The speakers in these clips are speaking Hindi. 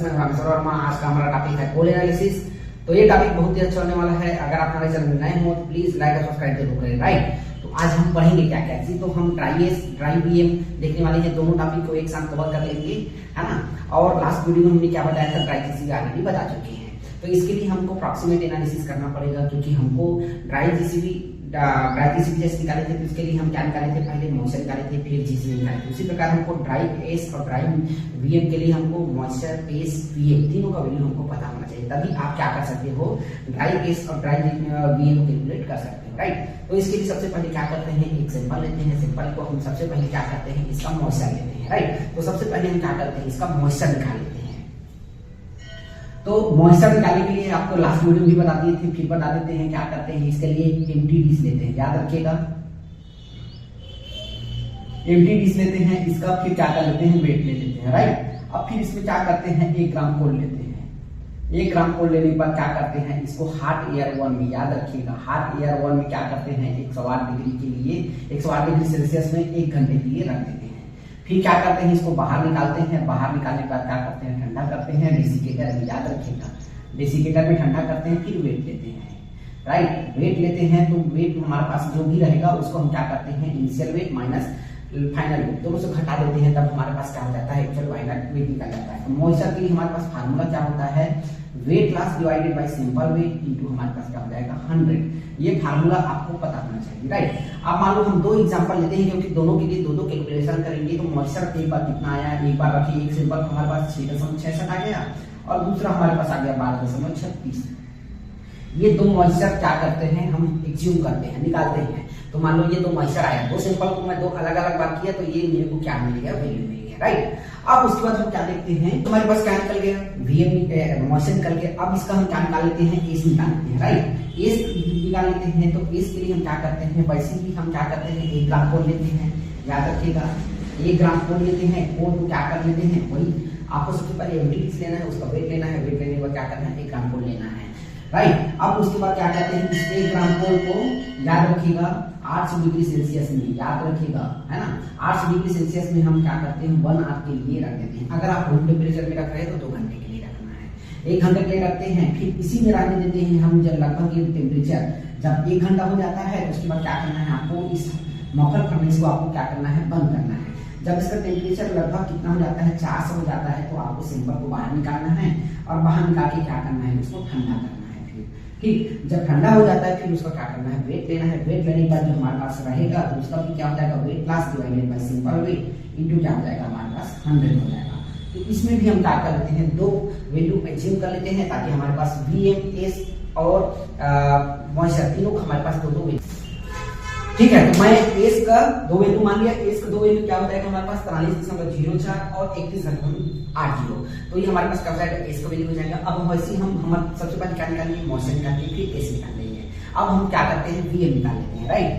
मैं रामेश्वर वर्मा। आज का हमारा टॉपिक है कोल एनालिसिस। तो ये टॉपिक बहुत ही अच्छा होने वाला है। अगर आप हमारे चैनल में नए हो तो प्लीज लाइक और सब्सक्राइब जरूर करें। राइट, तो आज हम पढ़ेंगे क्या क्या चीज। तो हम ड्राई वीएम देखने वाले हैं। दोनों टॉपिक को एक साथ कवर कर लेंगे, है ना। और लास्ट वीडियो में हमने क्या बताया था, ड्राई जीसीबी ऑलरेडी बता चुके हैं। तो इसके लिए हमको प्रॉक्सिमेट एनालिसिस करना पड़ेगा, क्योंकि हमको ड्राई जीसीबी जैसे निकाले थे तो उसके लिए हम क्या निकाले थे, पहले मॉइस्चर निकाले थे, फिर जीसीबी निकाले थे। उसी प्रकार हमको ड्राई एस और ड्राई वीएम के लिए हमको मॉइस्चर एस वीएम तीनों का वैल्यू हमको पता होना चाहिए, तभी आप क्या कर सकते हो, ड्राई एस और ड्राई वीएम को कैलकुलेट कर सकते हो। राइट, तो इसके लिए सबसे पहले क्या करते हैं, एक सिंपल लेते हैं। सिंपल को हम सबसे पहले क्या करते हैं, इसका मॉइस्चर लेते हैं। राइट, तो सबसे पहले हम क्या करते हैं, इसका मॉइस्चर निकाल लेते हैं। तो मॉइस्चर निकालने के लिए आपको लास्ट वीडियो भी बता दिए थे, फिर बता देते हैं क्या करते हैं। इसके लिए एम्प्टी डिश लेते हैं, याद रखिएगा, एम्प्टी डिश लेते हैं। इसका फिर क्या कर लेते हैं, वेट ले लेते हैं। राइट, अब फिर इसमें क्या करते हैं, 1 ग्राम कोल लेते हैं। 1 ग्राम कोल लेने के बाद क्या करते हैं, इसको हॉट एयर वन में, याद रखिएगा, हॉट एयर वन में क्या करते हैं, 108 डिग्री के लिए, 108 डिग्री सेल्सियस में 1 घंटे के लिए रख देते हैं। फिर क्या करते हैं, इसको बाहर निकालते हैं। बाहर निकालने के बाद क्या करते हैं, ठंडा करते हैं डेसिकेटर में, याद रखिएगा, डेसिकेटर में ठंडा करते हैं। फिर वेट लेते हैं। राइट, वेट लेते हैं तो वेट हमारे पास जो भी रहेगा उसको हम क्या करते हैं, initial wait minus final wait दोनों से घटा देते हैं, तब हमारे पास क्या हो जाता है, एक्चुअल फाइनल वेट निकल जाता है। तो मॉइस्चर के लिए हमारे पास फार्मूला क्या होता है, weight loss divided by simple weight into हमारे पास क्या हो जाएगा, 100। ये फार्मूला आपको पता होना चाहिए। राइट, अब मान लो हम 2 एग्जांपल लेते हैं, क्योंकि दोनों के लिए दो कैलकुलेशन करेंगे। तो मॉइस्चर एक बार कितना आया, एक बार रखिए, एक सिंपल हमारे पास 6.66 आ गया और दूसरा हमारे पास आ गया 12.36। ये 2 मॉइस्चर क्या करते हैं, हम एज्यूम करते हैं, निकालते हैं। तो मान लो ये 2 मॉइस्चर आया, 2 सिंपल को मैं 2 अलग अलग बार किया, तो ये मेरे को क्या मिल गया, वैल्यू मिल गया। राइट, अब उसके बाद हम क्या देखते हैं, हमारे पास क्या निकल गया, वीएम मॉइस्चर निकल गया। अब इसका हम क्या निकाल लेते हैं, एस निकाल लेते हैं। राइट, एस निकाल लेते हैं। तो एस के लिए हम क्या करते हैं, वैसे ही हम क्या करते हैं, 1 ग्राम कोल लेते हैं। याद रखिएगा, 1 ग्राम कोल लेते हैं। कोल को क्या कर लेते हैं, वही आपको सबसे पहले एमटी लेना है, उसका वेट लेना है, वेट लेने के बाद क्या करना है, 1 ग्राम कोल लेना है। राइट, अब उसके बाद क्या कहते हैं, इस 1 ग्राम कोल को याद रखिएगा 800 डिग्री सेल्सियस में, याद रखिएगा, है ना, 800 डिग्री सेल्सियस में हम क्या करते हैं, 1 आवर के लिए रख देते हैं। अगर आप रूम टेम्परेचर में रख रहे हैं तो 2 घंटे के लिए रखना है, 1 घंटे के लिए रखते हैं। फिर इसी में रहने देते हैं हम, जब लगभग ये टेम्परेचर जब 1 घंटा हो जाता है, उसके बाद क्या करना है, आपको इस मॉकर फर्नेस को आपको क्या करना है, बंद करना है। जब इसका टेम्परेचर लगभग कितना हो जाता है, 400 हो जाता है, तो आपको सिंपल को बाहर निकालना है और बाहर निकाल के क्या करना है, उसको ठंडा करना है। ठीक, जब ठंडा हो जाता है फिर उसका क्या करना है, वेट लेना है। वेट लेने के बाद जो हमारे पास रहेगा तो उसका भी क्या हो जाएगा, weight loss divided by simple weight into क्या हो जाएगा, हमारे पास 100 हो जाएगा। तो इसमें भी हम क्या कर लेते हैं, 2 वैल्यू एज्यूम कर लेते हैं, ताकि हमारे पास वीएम, एस और मॉइस्चर तीनों हमारे पास 2 वैल्यू। ठीक है, तो मैं एस का 2 वैल्यू मान लिया। एस का 2 वैल्यू क्या हो जाएगा, हमारे पास 43.04 और 31.80। तो ये हमारे पास क्या हो जाएगा, एस का वैल्यू हो जाएगा। अब वैसे हम सबसे पहले क्या निकालेंगे, मॉइस्चर निकालेंगे, फिर एस निकाल लेंगे। अब हम क्या करते हैं, वीएम निकाल लेते हैं। राइट,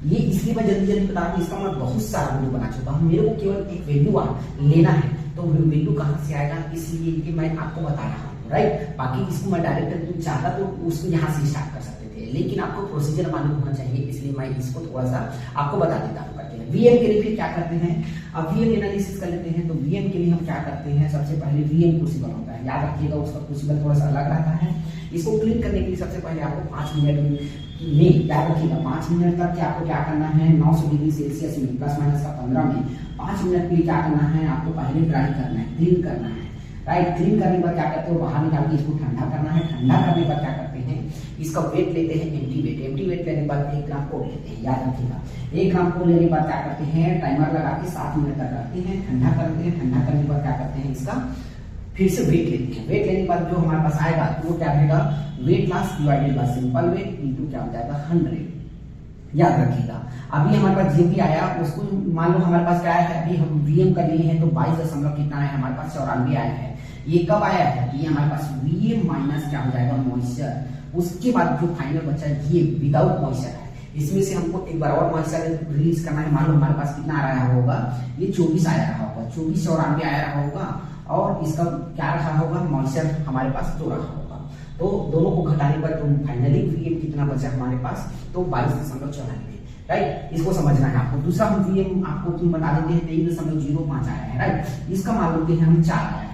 ये इसलिए मैं जल्दी जल्दी बता रहा हूँ, इसका मैं बहुत सारा वीडियो बना चुका हूँ। मेरे को केवल एक वैल्यू लेना है, तो वैल्यू कहाँ से आएगा, इसलिए कि मैं आपको बता रहा हूँ। राइट, बाकी इसको मैं डायरेक्ट चाहता तो उसको यहाँ से स्टार्ट कर सकते थे, लेकिन आपको प्रोसीजर मालूम होना चाहिए, इसलिए मैं इसको थोड़ा सा आपको बता देता हूँ। करते हैं वीएम के लिए फिर क्या करते हैं, अब वीएम एनालिसिस कर लेते हैं। तो वीएम के लिए हम क्या करते हैं, सबसे पहले वीएम क्रूसिबल होता है, याद रखिएगा, उसका क्रूसिबल थोड़ा सा अलग रहता है। इसको क्लीन करने के लिए सबसे पहले आपको 5 मिनट में, याद रखिएगा, 5 मिनट तक कि आपको क्या करना है, 900 डिग्री सेल्सियस में प्लस माइनस का 15 में 5 मिनट के लिए क्या करना है, आपको पहले ड्राई करना है, क्लीन करना है। राइट, क्लीन करने के बाद क्या करते हो, बाहर निकाल के इसको ठंडा करना है। ठंडा करने के बाद क्या करते हैं, इसका वेट लेते हैं, एम्प्टी वेट। एम्प्टी वेट लेने के बाद 1 ग्राम कोल लेते हैं, याद रखिएगा। 1 ग्राम कोल लेने के बाद क्या करते हैं, टाइमर लगा के 7 मिनट तक रखते हैं, ठंडा करते हैं। ठंडा करने के बाद क्या करते हैं, इसका फिर से वेट लेते हैं। वेट लेने के बाद जो हमारे पास आएगा वो क्या रहेगा, weight loss divided by simple weight into क्या हो जाएगा, 100। याद रखिएगा, अभी हमारे पास जो भी आया उसको मान लो हमारे पास क्या है, अभी हम वीएम कर लिए हैं तो 22 कितना है, हमारे पास 94 आया है। ये कब आया है, ये हमारे पास वीएम माइनस क्या हो जाएगा, मॉइस्चर। उसके बाद जो फाइनल बचा है ये विदाउट मॉइस्चर है। इसमें से हमको एक बार और मॉइस्चर रिलीज करना है। मान लो हमारे पास कितना आ रहा होगा, ये 24 आया रहा होगा, 2494 आया रहा होगा, और इसका क्या रहा होगा, मॉइस्चर हमारे पास 2 रहा होगा। तो दोनों को घटाने पर तो फाइनली वीएम कितना बचा हमारे पास, तो 22.94। राइट, इसको समझना है आपको। दूसरा हम वीएम आपको बता देते हैं, 23.05 आया है। राइट, इसका मान लेते हैं हम 4 आया है।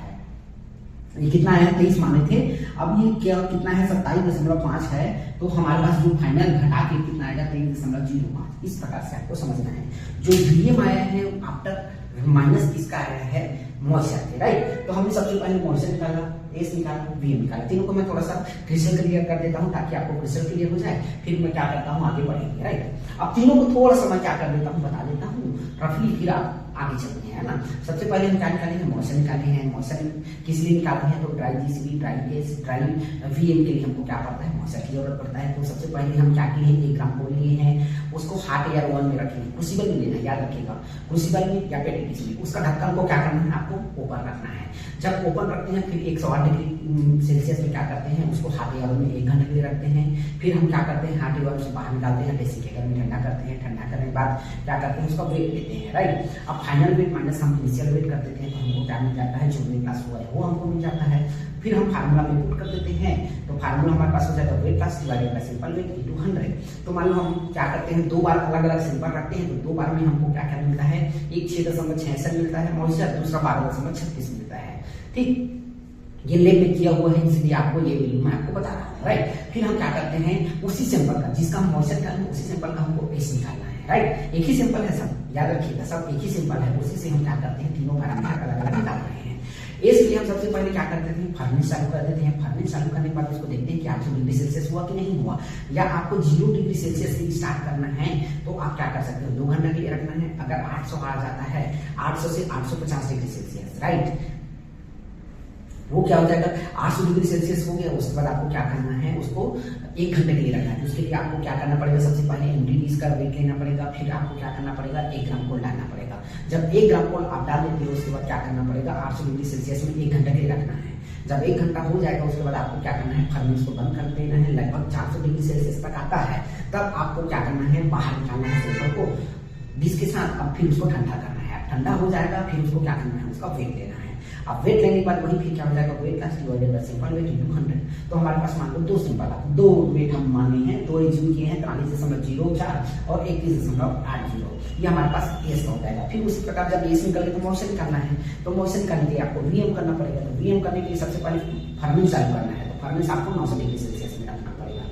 ये कितना है 23 माने थे, अब ये क्या कितना है 27.5 है, तो हमारे पास जो फाइनल घटा के कितना आएगा 23.05। इस प्रकार से आपको समझना है। जो वीएम आया है आफ्टर माइनस किसका आया है मॉइस्चर के, राइट। तो हमने सबसे पहले मॉइस्चर निकाला, एस निकाला, वीएम निकाला। तीनों को मैं थोड़ा सा क्रिस्टल क्लियर कर देता हूँ ताकि आपको क्रिस्टल क्लियर हो जाए, फिर मैं क्या करता हूँ आगे बढ़ेंगे, राइट। अब तीनों को थोड़ा सा मैं क्या कर देता हूँ बता देता हूँ रफली, फिर आप आगे चलते हैं, है ना। सबसे पहले हम क्या निकालेंगे मॉइस्चर निकाले हैं। मॉइस्चर किस लिए निकालते हैं, तो dry GCB, dry S, dry VM के लिए हमको क्या पड़ता है मॉइस्चर की जरूरत पड़ता है। तो सबसे पहले हम क्या किए 1 ग्राम कोल लिए हैं, उसको हॉट एयर 1 में रखेंगे, क्रूसिबल में लेना याद रखिएगा, क्रूसिबल में या पेटिटिस में। उसका ढक्कन को क्या करना है आपको ओपन रखना है। जब ओपन रखते हैं फिर 108 डिग्री सेल्सियस में क्या करते हैं उसको हॉट एयर में 1 घंटे के लिए रखते हैं। फिर हम क्या करते हैं हॉट एयर से बाहर निकालते हैं, डेसिकेटर में ठंडा करते हैं। ठंडा करने के बाद क्या करते हैं उसका वेट लेते हैं, राइट। अब फाइनल वेट माइनस हम इनिशियल वेट कर देते हैं, तो हमको क्या मिल जाता है जो वेट लॉस हुआ है वो हमको मिल जाता है। फिर हम फार्मूला में पुट कर देते हैं, तो फार्मूला हमारे पास हो जाएगा weight loss divided by simple weight into 100। तो मान लो हम क्या करते हैं 2 बार अलग अलग सिंपल रखते हैं, तो 2 बार में हमको क्या क्या मिलता है, एक 6.66 मिलता है मॉइस्चर, दूसरा 12.36 मिलता है, ठीक। ये लेब में किया हुआ है इसलिए आपको ये वैल्यू मैं आपको बता रहा हूँ, राइट। फिर हम क्या करते हैं उसी सैंपल का जिसका हम मॉइस्चर का उसी सैंपल का हमको एस निकालना है, राइट। एक ही सैंपल है सब, याद रखिएगा सब एक ही सैंपल है, उसी से हम क्या करते हैं तीनों पैरामीटर अलग अलग निकाल रहे हैं। एस के लिए हम सबसे पहले क्या करते हैं फर्नेस चालू कर देते हैं। फर्नेस चालू करने के बाद उसको देखते हैं कि 800 डिग्री सेल्सियस हुआ कि नहीं हुआ, या आपको 0 डिग्री सेल्सियस से स्टार्ट करना है तो आप क्या कर सकते हो 2 घंटे के लिए रखना है। अगर 800 आ जाता है 800 से 850 डिग्री सेल्सियस, राइट, वो क्या हो जाएगा 800 डिग्री सेल्सियस हो गया। उसके बाद आपको क्या करना है उसको 1 घंटे के लिए रखना है। उसके लिए आपको क्या करना पड़ेगा सबसे पहले एमटीडी का वेट लेना पड़ेगा, फिर आपको क्या करना पड़ेगा 1 ग्राम कोल डालना पड़ेगा। जब 1 ग्राम कोल आप डाल देते हो उसके बाद क्या करना पड़ेगा 800 डिग्री सेल्सियस में 1 घंटे के लिए रखना है। जब 1 घंटा हो जाएगा उसके बाद आपको क्या करना है फर्नेस को बंद कर देना है। लगभग 400 डिग्री सेल्सियस तक आता है तब आपको क्या करना है बाहर निकालना है सैंपल को डिश के साथ। अब फिर उसको ठंडा करना है, ठंडा हो जाएगा फिर उसको क्या करना है उसका वेट लेना है। अब वेट लेने के बाद वही फिर क्या हो जाएगा weight loss divided by simple weight into 100। तो हमारे पास मान लो 2 सिंपल है, 2 वेट हम माने हैं, 2 एज्यूम किए हैं 43.04 और 31.80। ये हमारे पास एस हो जाएगा। फिर उसी प्रकार जब एस निकले तो मॉइस्चर निकालना है, तो मॉइस्चर निकालने के लिए आपको वीएम करना पड़ेगा। तो वीएम करने के लिए सबसे पहले फर्नेस चालू करना है, तो फर्नेस आपको 900 डिग्री सेल्सियस में रखना पड़ेगा।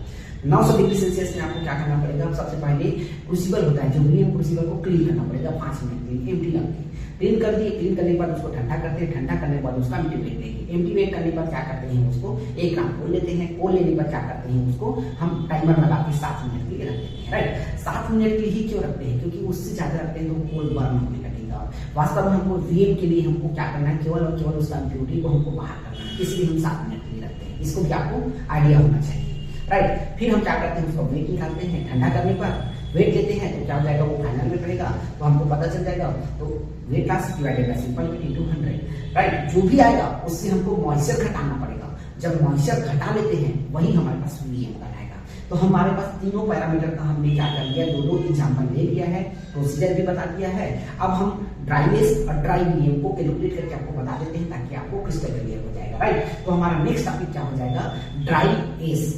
900 डिग्री सेल्सियस में आपको क्या करना पड़ेगा सबसे पहले क्रूसिबल होता है जो वीएम क्रूसिबल को क्लीन करना पड़ेगा 5 मिनट के लिए। एम्प्टी रखते क्लीन कर दिए, क्लीन करने के बाद उसको ठंडा करते हैं, ठंडा करने के बाद उसका एम्प्टीवेट लेंगे। एम्प्टीवेट करने के बाद क्या करते हैं उसको 1 ग्राम कोल लेते हैं। कोल लेने के बाद क्या करते हैं उसको हम टाइमर लगा के 7 मिनट के लिए रख देते हैं, राइट। 7 मिनट के लिए ही क्यों रखते हैं क्योंकि उससे ज्यादा रखते हैं तो कोल बर्न होने लगेगा। वास्तव में हमको वीएम के लिए हमको क्या करना है केवल और केवल उसका इम्प्योरिटी को हमको बाहर करना है, इसलिए हम 7 मिनट के लिए रखते हैं। इसको भी आपको आइडिया होना चाहिए, राइट। फिर हम क्या करते हैं उसको वेट निकालते हैं। ठंडा करने पर वेट लेते हैं तो क्या हो जाएगा वो फाइनल वेट रहेगा, तो हमको पता चल जाएगा। तो weight loss divided by simple weight into 100, right. जो भी आएगा उससे हमको मॉइस्चर घटाना पड़ेगा। जब मॉइस्चर घटा लेते हैं वही हमारे पास वीएम का आएगा। तो हमारे पास तीनों पैरामीटर का हमने क्या कर लिया 2-2 एग्जाम्पल ले लिया है, प्रोसीजर भी बता दिया है। अब हम ड्राईनेस और ड्राई वीएम को कैलकुलेट करके आपको बता देते हैं ताकि आपको क्रिस्टल क्लियर हो जाएगा, राइट। तो हमारा नेक्स्ट टॉपिक क्या हो जाएगा ड्राई एस।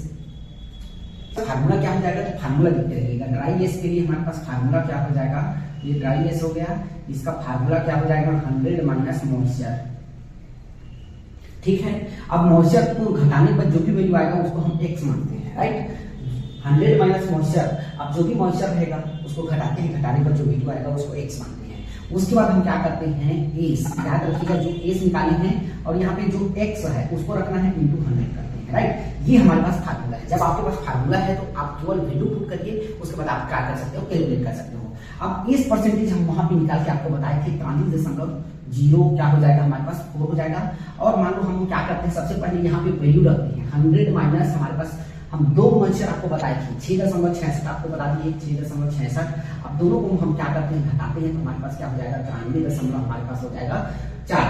फार्मूला क्या हो जाएगा तो फार्मूला लिखते रहिएगा। ड्राई एस के लिए हमारे पास फार्मूला क्या हो जाएगा, ये ड्राई एस हो गया, इसका फार्मूला क्या हो जाएगा 100 माइनस मॉइस्चर, ठीक है। अब मॉइस्चर को घटाने पर जो भी वैल्यू आएगा उसको हम एक्स मानते हैं, राइट। 100 माइनस मॉइस्चर, अब जो भी मॉइस्चर रहेगा उसको घटाते हैं, घटाने पर जो वैल्यू आएगा उसको एक्स मानते हैं। उसके बाद हम क्या करते हैं एस, याद रखिएगा जो एस निकाले हैं और यहाँ पे जो एक्स है उसको रखना है इनटू 100 करते हैं, राइट। ये हमारे पास फार्मूला है। जब आपके पास फार्मूला है तो आप केवल वैल्यू पुट करिए, उसके बाद आप क्या कर सकते हो कैलकुलेट कर सकते हो। अब इस परसेंटेज हम वहां पे निकाल के आपको बताए थे 43.0 क्या हो जाएगा हमारे पास 4 हो जाएगा। और मान लो हम क्या करते हैं सबसे पहले यहाँ पे वैल्यू रखते हैं 100 माइनस हमारे पास हम 2 मॉइस्चर आपको बताए थे 6.66 आपको बता दिए 6.66। अब दोनों को हम क्या करते हैं घटाते हैं तो हमारे पास क्या हो जाएगा 93 हमारे पास हो जाएगा 4,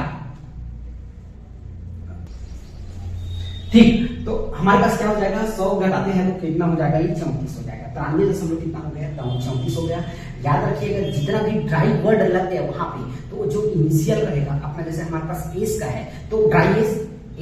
ठीक। तो हमारे पास क्या हो जाएगा 100 घटाते हैं तो कितना हो जाएगा ये 34 हो जाएगा। 93 कितना हो गया 34 हो गया। याद रखिएगा जितना भी ड्राई वर्ड लग गया वहां पे तो जो इनिशियल रहेगा अपना जैसे हमारे पास एस का है तो ड्राई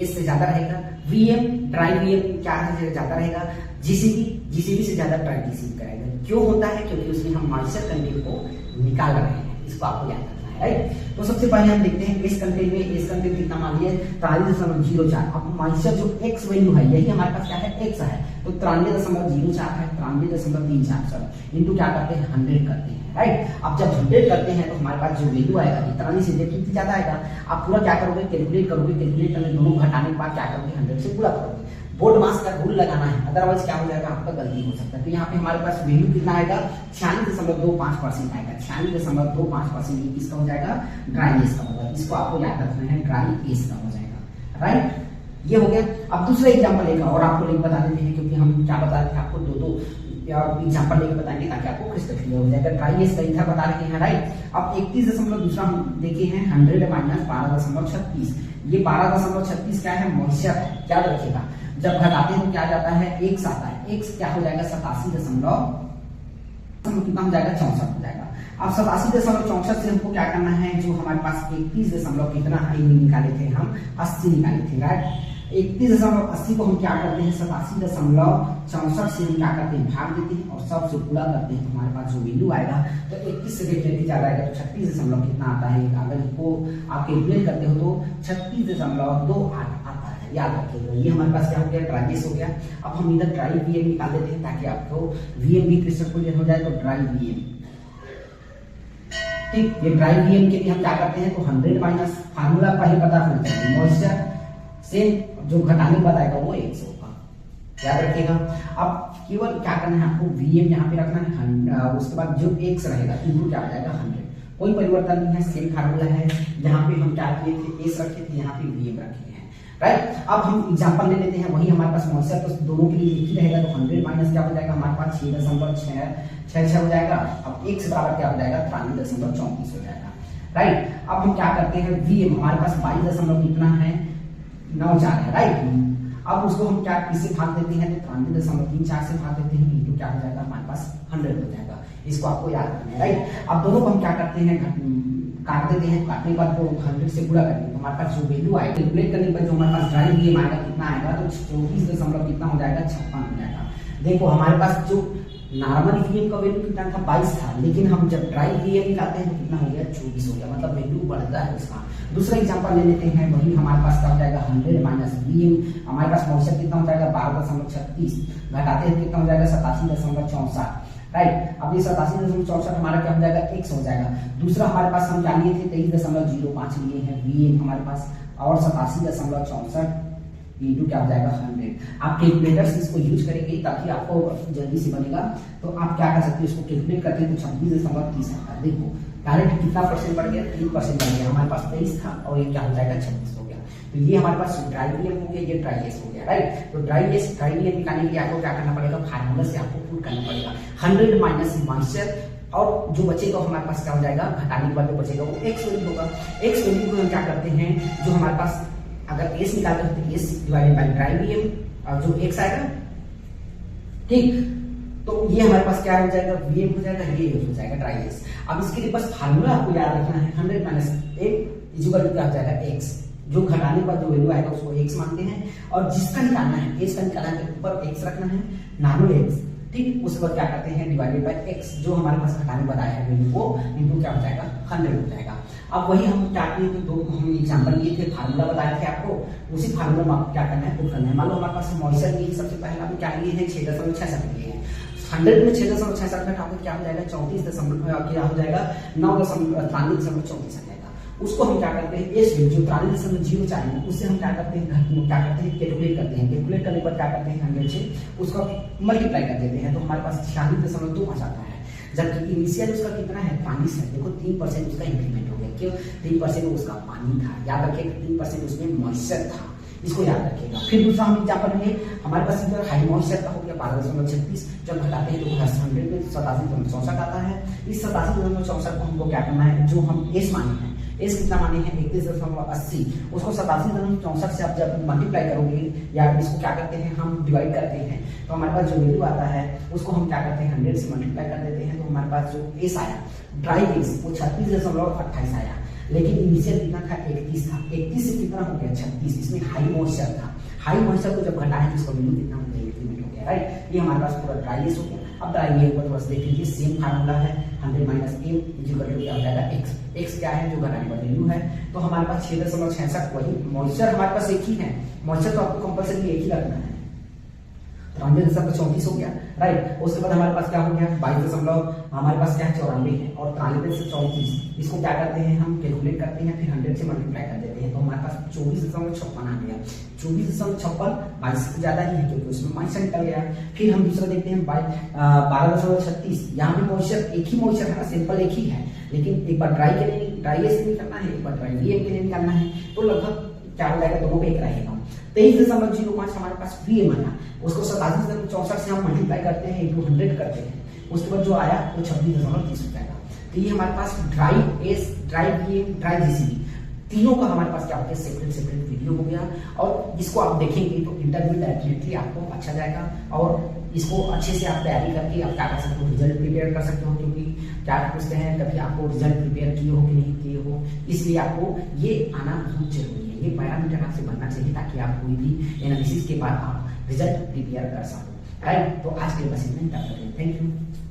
एस से ज्यादा रहेगा। वीएम ड्राई वीएम क्या है ज्यादा रहेगा। जीसीबी से ज्यादा ड्राई जीसीबी करेगा। क्यों होता है क्योंकि उसमें हम मॉइस्चर कंटेंट को निकाल रहे हैं, इसको आपको याद रखना है, राइट। तो सबसे पहले हम देखते हैं एस कंटेंट में, एस कंटेंट कितना मान लिया 93.04। अब मॉइस्चर जो एक्स वैल्यू है यही हमारे पास क्या है, एक्स है, तो 93.04 है, 93.34 इंटू क्या करते हैं 100 करते हैं, राइट। अब जब 100 करते हैं तो हमारे पास जो वैल्यू आएगा इतना से कितनी ज्यादा आएगा, आप पूरा क्या करोगे कैलकुलेट करोगे, कैलकुलेट करके दोनों घटाने के बाद क्या करोगे 100 से पूरा करोगे। बोर्ड मास का रूल लगाना है, अदरवाइज क्या हो जाएगा आपका गलती हो सकता है। तो यहाँ पे हमारे पास वैल्यू कितना आएगा 96.25% आएगा, 96.25% ये किसका हो जाएगा, ड्राई एस का होगा। इसको आपको याद रखना है, ड्राई एस का हो जाएगा, राइट। ये हो गया। अब दूसरा एग्जाम्पल लेगा और आपको लिंक बता देते हैं, क्योंकि हम क्या बता रहे थे आपको दो एग्जाम्पल लेके बताएंगे ताकि आपको क्रिस्टल क्लियर हो जाएगा। ड्राई एस का इधर बता रहे हैं, राइट। अब 31 हम देखे हैं 100 माइनस 12.36, ये 12.36 क्या है, मॉइस्चर है, याद रखिएगा। जब घटाते हैं तो क्या जाता है, एक्स आता है, एक्स क्या हो जाएगा 87 कितना हो जाएगा 64 हो जाएगा। अब 87.64 से हमको क्या करना है, जो हमारे पास 31 कितना निकाले थे हम 80 निकाले थे, राइट। 31.80 को हम क्या करते हैं 87.64 से हम क्या करते हैं भाग देते हैं और सब से पूरा करते हैं, तो हमारे पास जो वैल्यू आएगा तो 31 से कैलकुलेट ज्यादा आएगा तो 36 कितना आता है, अगर इसको आप कैलकुलेट करते हो तो 36.28 आता है, याद रखिएगा। ये हमारे पास क्या हो गया, ड्राई एस हो गया। अब हम इधर ड्राई वीएम निकाल देते हैं ताकि आपको वीएम भी क्रिस्टल क्लियर हो जाए। तो ड्राई वीएम, ठीक, ये ड्राई वीएम के लिए हम क्या करते हैं, तो 100 माइनस फार्मूला पहले पता होना चाहिए, मॉइस्चर से जो घटाने के बाद आएगा वो 100 होगा, याद रखिएगा। अब केवल क्या करना है आपको, वीएम यहाँ पे रखना है, उसके बाद जो एक्स रहेगा इनटू क्या हो जाएगा 100, कोई परिवर्तन नहीं है, सेम फार्मूला है। यहाँ पे हम क्या किए थे, एस रखे थे, यहाँ पे वीएम रखे हैं, राइट। अब हम एग्जांपल ले लेते हैं, वही हमारे पास मॉइस्चर तो दोनों के लिए एक ही रहेगा, तो 100 माइनस क्या हो जाएगा हमारे पास 6.66 हो जाएगा। अब एक्स बराबर क्या हो जाएगा 93.34 हो जाएगा, राइट। अब हम क्या करते हैं, वीएम हमारे पास 22 कितना है 94 है, राइट। अब उसको हम क्या किससे भाग देते हैं, तो 93.34 से भाग देते हैं, इंटू क्या हो जाएगा हमारे पास 100 हो जाएगा। इसको आपको याद रखना है, राइट। अब दोनों को हम क्या करते हैं, काट देते हैं, काटने के बाद 100 से पूरा करेंगे तो हमारे पास जो वैल्यू आएगा कैलकुलेट करने के बाद जो हमारे पास ड्राई वीएम आएगा कितना आएगा, तो 34 कितना हो जाएगा 56 हो जाएगा। देखो हमारे पास जो नॉर्मल वीएम का वैल्यू कितना था 22 था, लेकिन हम जब ड्राई वीएम निकालते हैं तो कितना हो गया 24 हो गया, मतलब वैल्यू बढ़ता है उसका। दूसरा एग्जांपल ले लेते हैं, वही हमारे पास क्या हो जाएगा 100 माइनस वीएम, हमारे पास मॉइस्चर कितना हो जाएगा 12.36, घटाते हैं कितना हो जाएगा 87.64, राइट। अब ये 87.64 हमारा क्या हो जाएगा एक्स हो जाएगा। दूसरा हमारे पास हम क्या लिए थे 23.05 लिए हैं वीएम हमारे पास, और 87.64 इंटू क्या हो जाएगा 100। आप कैलकुलेटर से इसको यूज करेंगे ताकि आपको जल्दी से बनेगा। तो आप क्या कर सकते हैं, इसको कैलकुलेट करते हैं तो 26.30 आता है। देखो डायरेक्ट कितना परसेंट बढ़ गया, 3% बढ़ गया। हमारे पास 23 था और ये क्या हो जाएगा 26 हो गया। तो ये हमारे पास ड्राई वीएम हो गया, ये ड्राई एस हो गया, राइट। तो ड्राई वीएम निकालने के लिए आपको क्या करना पड़ेगा, फार्मूला से आपको पुट करना पड़ेगा 100 माइनस मॉइस्चर, और जो बचेगा हमारे पास क्या हो जाएगा, घटाने के बाद जो बचेगा वो एक्स वैल्यू होगा। एक्स वैल्यू को हम क्या करते हैं, जो हमारे पास अगर एस निकालते हैं तो S divided by dry VM और जो एक्स आएगा, ठीक। तो ये हमारे पास क्या हो जाएगा, वीएम हो जाएगा, ये हो जाएगा ड्राई एस। अब इसके लिए बस फार्मूला आपको याद रखना है, 100 माइनस एक इक्वल टू क्या हो जाएगा एक्स, जो घटाने के बाद जो वैल्यू आएगा उसको एक्स मानते हैं, और जिसका निकालना है एस का निकालना है तो ऊपर एक्स रखना है, नॉर्मल एक्स, ठीक। उसके बाद क्या करते हैं डिवाइडेड बाय एक्स, जो हमारे पास घटाने बताया है वैल्यू को, इनटू क्या हो जाएगा 100 हो जाएगा। अब वही हम क्या किए थे, दो हम एग्जांपल लिए थे, फार्मूला बताए थे आपको, उसी फार्मूला में आपको क्या करना है, पुट करना है। मान लो हमारे पास मॉइस्चर लिए, सबसे पहले हम क्या लिए हैं 6.66 लिए हैं, 100 में 6.66 घटाओगे क्या हो जाएगा 34 क्या हो जाएगा 9.93 आ जाएगा। उसको हम क्या करते हैं, एस जो 93.04 है उससे हम क्या करते हैं, कैलकुलेट करते हैं। कैलकुलेट करने पर क्या करते हैं 100 से उसका मल्टीप्लाई कर देते हैं, तो हमारे पास 46.2 आ जाता है। जबकि इनिशियल उसका कितना है 5 है, देखो 3% उसका इंक्रीमेंट हो गया। क्यों 3% उसका पानी था, याद रखिएगा 3% उसमें मॉइस्चर था, इसको याद रखिएगा। फिर दूसरा हम एग्जांपल लिए, हमारे पास इधर हाई मॉइस्चर का हो गया 12.36, जब घटाते हैं तो 100 में 87.64 आता है। इस 87.64 को हमको क्या करना है, जो हम एस माने हैं, एस कितना माने हैं 31.80, उसको 87.64 से आप जब मल्टीप्लाई करोगे या इसको क्या करते हैं हम डिवाइड करते हैं, तो हमारे पास जो वैल्यू आता है उसको हम क्या करते हैं 100 से मल्टीप्लाई कर देते हैं, तो हमारे पास जो एस आया ड्राई एस वो 36.28 आया। लेकिन इनिशियल कितना था 31 था, 31 से कितना हो गया 36, इसमें हाई मॉइस्चर था। हाई मॉइस्चर को जब घटाएं तो इसका वैल्यू कितना हो गया, इंक्रीमेंट हो गया, राइट। ये हमारे पास पूरा ड्राई एस हो गया। अब ड्राई एयर को थोड़ा सा देख लीजिए, सेम फार्मूला है 100 माइनस m इक्वल टू क्या हो जाएगा x। x क्या है, जो घटाने का वैल्यू है, तो हमारे पास 6.66 वही मॉइस्चर हमारे पास एक ही है, मॉइस्चर तो आपको कंपल्सरी एक ही रखना है, 93.34 हो गया, राइट। उसके बाद हमारे पास क्या हो गया 22 हमारे पास क्या है 94 है, और 93 से 34 इसको क्या करते हैं हम कैलकुलेट करते हैं, फिर 100 से मल्टीप्लाई कर देते हैं, तो हमारे पास 24.56 आ गया। 24.56 22 से ज्यादा ही है क्योंकि उसमें माइनस निकल गया। फिर हम दूसरा देखते हैं 12.36, यहाँ पे मॉइस्चर एक ही मॉइस्चर है ना, सिंपल एक ही है, लेकिन एक बार ड्राई के लिए ड्राई से नहीं करना है, एक बार ड्राई के लिए करना है, तो लगभग क्या हो जाएगा, दोनों पे एक रहेगा। 23.05 हमारे पास VM आया, उसको 87.64 से हम मल्टीप्लाई करते हैं, इंटू 100 करते हैं, उसके बाद जो आया वो 26.30 हो जाएगा। तो ये हमारे पास dry S, dry VM, dry GCB तीनों का हमारे पास क्या होता है सेपरेट वीडियो हो गया, और इसको आप देखेंगे तो इंटरव्यू डेफिनेटली आपको अच्छा जाएगा, और इसको अच्छे से आप तैयारी करके आप क्या कर सकते हो, रिजल्ट प्रिपेयर कर सकते हो, क्योंकि क्या पूछते हैं कभी आपको रिजल्ट प्रिपेयर किए हो कि नहीं किए हो, इसलिए आपको ये आना बहुत जरूरी है, ये पैरामीटर आपसे बनना चाहिए ताकि आप कोई भी एनालिसिस के बाद आप रिजल्ट प्रिपेयर कर सको, राइट। तो आज के बस इतना ही, थैंक यू।